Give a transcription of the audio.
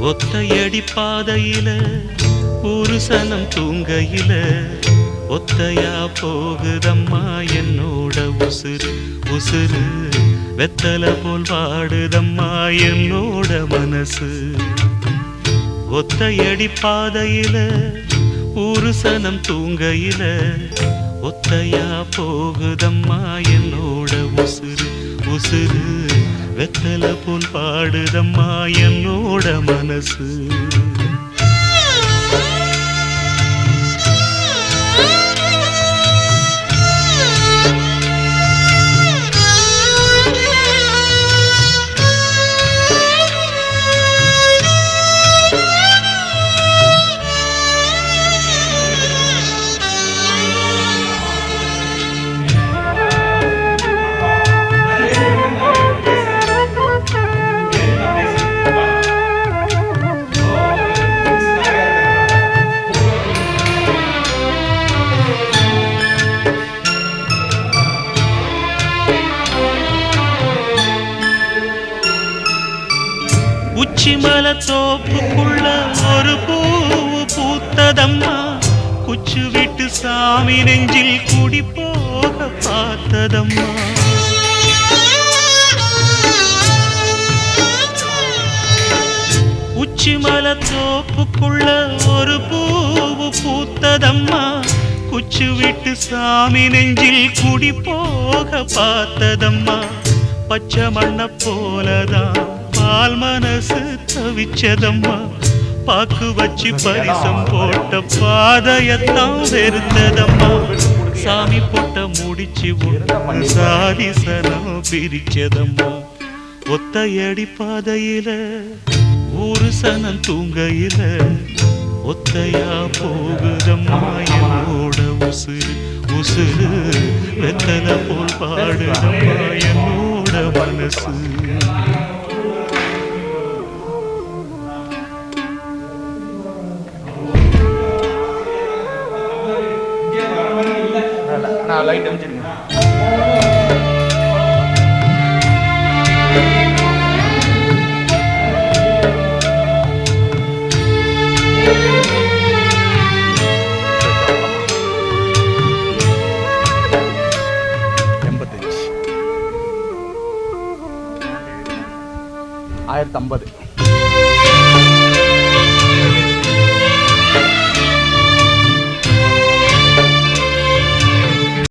ஒத்தையடி பாதையில ஒரு சனம் தூங்கையில ஒத்தையா போகுதம்மா என்னோட உசுறு உசுறு வெத்தல போல் வாடுதம்மா என்னோட மனசு. ஒத்தையடி பாதையில ஒரு சனம் தூங்கையில ஒத்தையா போகுதம்மா என்னோட உசுறு உசுறு வெத்தல போல் பாடுதம்மா என்னோட மனசு. உச்சிமல தோப்புக்குள்ள ஒரு பூவு பூத்ததம்மா குச்சு விட்டு சாமி நெஞ்சில் குடி போக பார்த்ததம்மா. உச்சிமல தோப்புக்குள்ள ஒரு பூவு பூத்ததம்மா குச்சு விட்டு சாமி நெஞ்சில் குடி போக பார்த்ததம்மா. பச்சை மண்ண போலதான் பால் மனசு தவிச்சதம்மா பாக்கு வச்சு பரிசம் போட்ட பாதையத்தான் வெறுத்ததம்மா. சாமி போட்ட முடிச்சு சாதி சனம் பிரிச்சதம்மா. ஒத்தையடி பாதையில ஒரு சனம் தூங்கையில ஒத்தையா போகுதம்மா என்னோட உசுறு உசுறு வெத்தல போல் பாடுதம்மா என்னோட மனசு. லைட் அமைச்சிருங்க. $1050